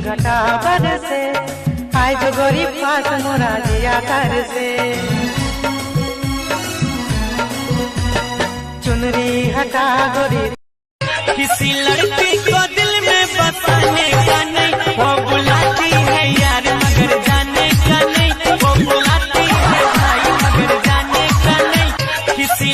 घटा बरसे आय जो गोरी पास मोरा जिया तर से चुनरी हटा गोरी किसी लड़की को दिल में बसाने का नहीं वो बुलाती है यार मगर जाने का नहीं वो बुलाती है भाई मगर जाने का नहीं किसी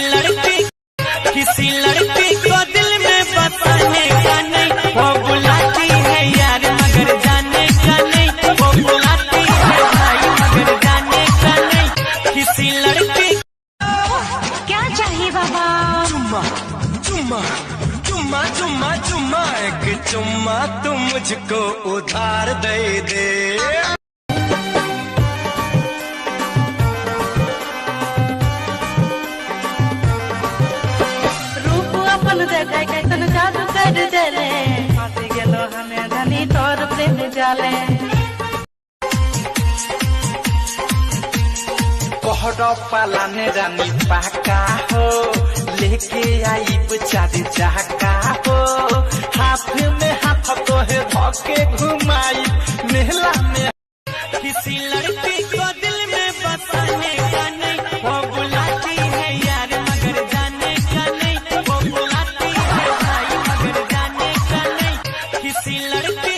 लड़की को दिल में बसाने का नहीं वो बुलाती है यार मगर जाने का नहीं वो बुलाती है भाई मगर जाने का नहीं किसी लड़की क्या चाहिए बाबा? चुम्मा चुम्मा चुम्मा चुम्मा चुम्मा एक चुम्मा तुम मुझको उधार दे दे। रूप अपन देखै कैसन जादू कर देले फांसी गेलो हमें धनी तोर प्रेम जाले कोहरा पालाने रानी पाका हो लेके आई बेचारी जाका हो हाथ में हाथ तो है धोके घुमाई मेला में किसी लड़की को दिल में बसाने का नहीं वो बुलाती है यार मगर जाने का नहीं वो बुलाती है भाई मगर जाने का नहीं किसी लड़की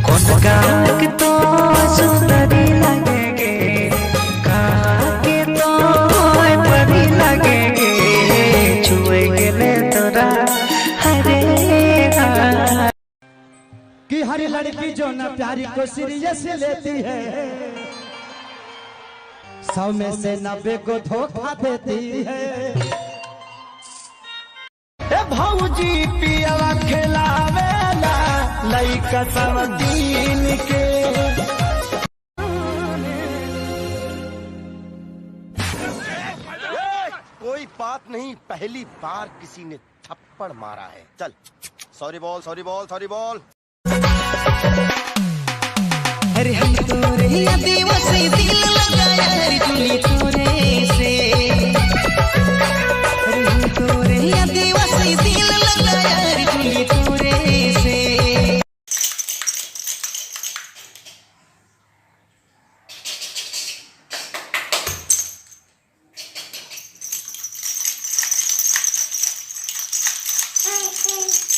कौन गाँव के तो सुंदरी लगेगे कहाँ के तो बड़ी लगेगे छुएंगे ले तोरा हरे कि हर लड़की जो न प्यारी को सीरियस लेती है 100 में से 90 को धोखा देती है। ए भौजी पियवा खिलावेला लइका सब दीन के कोई बात नहीं, पहली बार किसी ने थप्पड़ मारा है। चल sorry ball sorry ball sorry ball. अरे हम तो रही दीवा से दिल लगाया रे चुली तोरे से अरे हम तो रही दीवा से दिल लगाया रे चुली तोरे से Hey, hey.